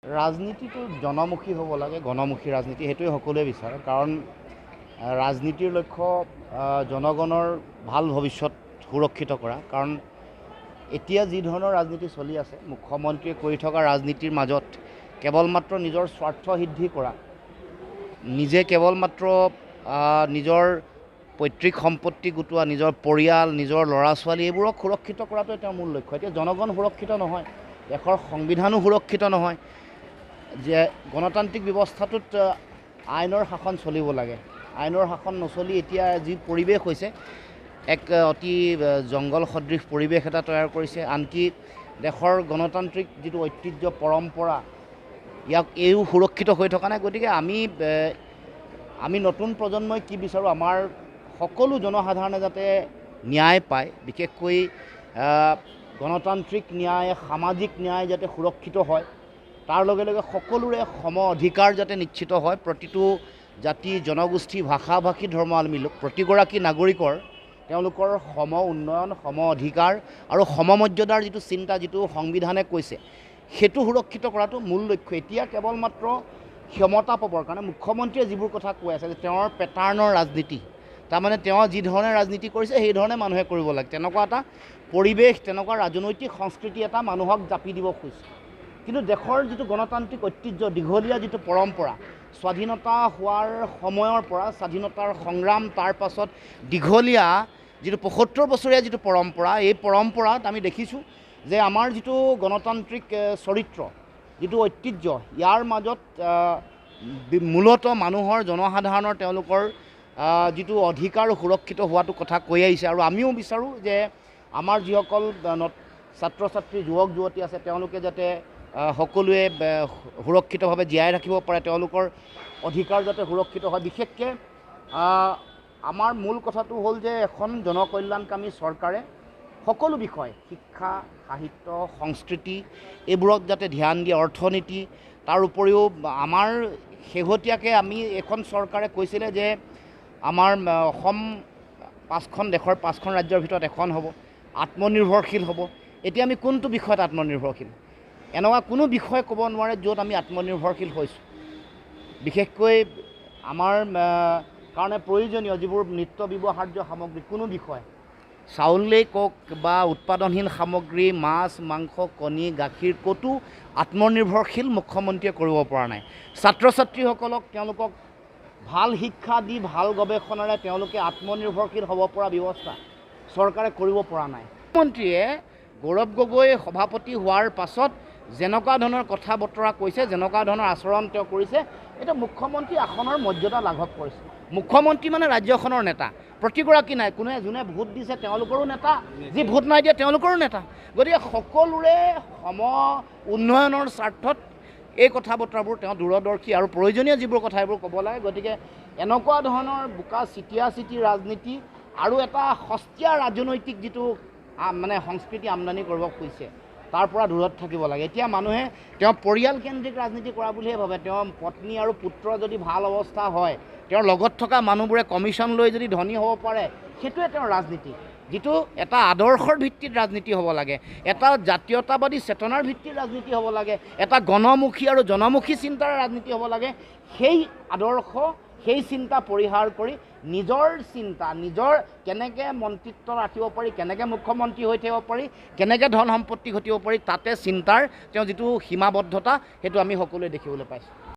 ৰাজনীতিটো জনমুখী হ'ব লাগে, গণমুখী ৰাজনীতি সেইটোৱে সকলোৱে বিচাৰে। কাৰণ ৰাজনীতিৰ লক্ষ্য জনগণৰ ভাল ভৱিষ্যত সুৰক্ষিত কৰা। কাৰণ এতিয়া যি ধৰণৰ ৰাজনীতি চলি আছে, মুখ্যমন্ত্ৰীয়ে কৰি থকা ৰাজনীতিৰ মাজত কেৱল মাত্ৰ নিজৰ স্বাৰ্থ সিদ্ধি কৰা, নিজে কেৱল মাত্ৰ নিজৰ পৈতৃক সম্পত্তি গোটোৱা, নিজৰ পৰিয়াল, নিজৰ ল'ৰা ছোৱালী এইবোৰক সুৰক্ষিত কৰাটোৱে তেওঁৰ মূল লক্ষ্য। এতিয়া জনগণ সুৰক্ষিত নহয়, দেশৰ সংবিধানো সুৰক্ষিত নহয়। যে গণতান্ত্ৰিক ব্যৱস্থাটোত আইনৰ শাসন চলিব লাগে, আইনৰ শাসন নচলি এতিয়া যি পৰিৱেশ হৈছে, এক অতি জংগল সদৃশ পৰিৱেশ এটা তৈয়াৰ কৰিছে। আনকি দেশৰ গণতান্ত্ৰিক যিটো ঐতিহ্য পৰম্পৰা, ইয়াক এইও সুৰক্ষিত হৈ থকা নাই। গতিকে আমি নতুন প্ৰজন্মই কি বিচাৰোঁ, আমাৰ সকলো জনসাধাৰণে যাতে ন্যায় পায়, বিশেষকৈ গণতান্ত্ৰিক ন্যায়, সামাজিক ন্যায় যাতে সুৰক্ষিত হয়, তাৰ লগে লগে সকলোৰে সম অধিকাৰ যাতে নিশ্চিত হয়। প্ৰতিটো জাতি, জনগোষ্ঠী, ভাষা ভাষী, ধৰ্মাৱলম্বী লোক প্ৰতিগৰাকী নাগৰিকৰ তেওঁলোকৰ সম উন্নয়ন, সম অধিকাৰ আৰু সমমৰ্যাদাৰ যিটো চিন্তা, যিটো সংবিধানে কৈছে, সেইটো সুৰক্ষিত কৰাটো মূল লক্ষ্য। এতিয়া কেৱল মাত্ৰ ক্ষমতা পাবৰ কাৰণে মুখ্যমন্ত্ৰীয়ে যিবোৰ কথা কৈ আছে যে তেওঁৰ পেটাৰ্ণৰ ৰাজনীতি, তাৰমানে তেওঁ যি ধৰণে ৰাজনীতি কৰিছে সেইধৰণে মানুহে কৰিব লাগে, তেনেকুৱা এটা পৰিৱেশ, তেনেকুৱা ৰাজনৈতিক সংস্কৃতি এটা মানুহক জাপি দিব খুজিছে। কিন্তু দেশৰ যিটো গণতান্ত্ৰিক ঐতিহ্য, দীঘলীয়া যিটো পৰম্পৰা, স্বাধীনতা হোৱাৰ সময়ৰ পৰা স্বাধীনতাৰ সংগ্ৰাম, তাৰ পাছত দীঘলীয়া যিটো ৭৫ বছৰীয়া যিটো পৰম্পৰা, এই পৰম্পৰাত আমি দেখিছোঁ যে আমাৰ যিটো গণতান্ত্ৰিক চৰিত্ৰ, যিটো ঐতিহ্য, ইয়াৰ মাজত মূলতঃ মানুহৰ, জনসাধাৰণৰ তেওঁলোকৰ যিটো অধিকাৰ সুৰক্ষিত হোৱাটো কথা কৈ আহিছে। আৰু আমিও বিচাৰোঁ যে আমাৰ যিসকল ছাত্ৰ ছাত্ৰী, যুৱক যুৱতী আছে, তেওঁলোকে যাতে সকলোৱে সুৰক্ষিতভাৱে জীয়াই ৰাখিব পাৰে, তেওঁলোকৰ অধিকাৰ যাতে সুৰক্ষিত হয়। বিশেষকৈ আমাৰ মূল কথাটো হ'ল যে এখন জনকল্যাণকামী চৰকাৰে সকলো বিষয়, শিক্ষা, সাহিত্য, সংস্কৃতি এইবোৰক যাতে ধ্যান দিয়ে, অৰ্থনীতি, তাৰ উপৰিও আমাৰ শেহতীয়াকৈ এখন চৰকাৰে কৈছিলে যে আমাৰ অসম দেশৰ 5খন ৰাজ্যৰ ভিতৰত এখন হ'ব, আত্মনিৰ্ভৰশীল হ'ব। এতিয়া আমি কোনটো বিষয়ত আত্মনিৰ্ভৰশীল? এনেকুৱা কোনো বিষয় ক'ব নোৱাৰে য'ত আমি আত্মনিৰ্ভৰশীল হৈছোঁ। বিশেষকৈ আমাৰ কাৰণে প্ৰয়োজনীয় যিবোৰ নিত্য ব্যৱহাৰ্য সামগ্ৰী, কোনো বিষয়, চাউলেই কওক বা উৎপাদনশীল সামগ্ৰী, মাছ, মাংস, কণী, গাখীৰ, ক'তো আত্মনিৰ্ভৰশীল মুখ্যমন্ত্ৰীয়ে কৰিব পৰা নাই। ছাত্ৰ ছাত্ৰীসকলক তেওঁলোকক ভাল শিক্ষা দি, ভাল গৱেষণাৰে তেওঁলোকে আত্মনিৰ্ভৰশীল হ'ব পৰা ব্যৱস্থা চৰকাৰে কৰিব পৰা নাই। মুখ্যমন্ত্ৰীয়ে গৌৰৱ গগৈ সভাপতি হোৱাৰ পাছত যেনেকুৱা ধৰণৰ কথা বতৰা কৈছে, যেনেকুৱা ধৰণৰ আচৰণ তেওঁ কৰিছে, এতিয়া মুখ্যমন্ত্ৰী আসনৰ মৰ্যাদা লাঘৱ কৰিছে। মুখ্যমন্ত্ৰী মানে ৰাজ্যখনৰ নেতা, প্ৰতিগৰাকী নাই, যোনে ভোট দিছে তেওঁলোকৰো নেতা, যি ভোট নাই দিয়া তেওঁলোকৰো নেতা। গতিকে সকলোৰে সম উন্নয়নৰ স্বাৰ্থত এই কথা বতৰাবোৰ তেওঁ দূৰদৰ্শী আৰু প্ৰয়োজনীয় যিবোৰ কথা এইবোৰ ক'ব লাগে। গতিকে এনেকুৱা ধৰণৰ বোকা চিটিয়া ৰাজনীতি আৰু এটা সস্তীয়া ৰাজনৈতিক যিটো মানে সংস্কৃতি আমদানি কৰিব খুজিছে, তাৰ পৰা দূৰত থাকিব লাগে। এতিয়া মানুহে তেওঁ পৰিয়ালকেন্দ্ৰিক ৰাজনীতি কৰা বুলিহে ভাবে। তেওঁ পত্নী আৰু পুত্ৰ যদি ভাল অৱস্থা হয়, তেওঁৰ লগত থকা মানুহবোৰে কমিশ্যন লৈ যদি ধনী হ'ব পাৰে, সেইটোৱে তেওঁৰ ৰাজনীতি, যিটো এটা আদৰ্শৰ ভিত্তিত ৰাজনীতি হ'ব লাগে, এটা জাতীয়তাবাদী চেতনাৰ ভিত্তিত ৰাজনীতি হ'ব লাগে, এটা গণমুখী আৰু জনমুখী চিন্তাৰ ৰাজনীতি হ'ব লাগে। সেই আদৰ্শ, সেই চিন্তা পৰিহাৰ কৰি নিজৰ চিন্তা, নিজৰ কেনেকৈ মন্ত্ৰিত্ব ৰাখিব পাৰি, কেনেকৈ মুখ্যমন্ত্ৰী হৈ থাকিব পাৰি, কেনেকৈ ধন সম্পত্তি ঘটিব পাৰি, তাতে চিন্তাৰ তেওঁ যিটো সীমাবদ্ধতা, সেইটো আমি সকলোৱে দেখিবলৈ পাইছোঁ।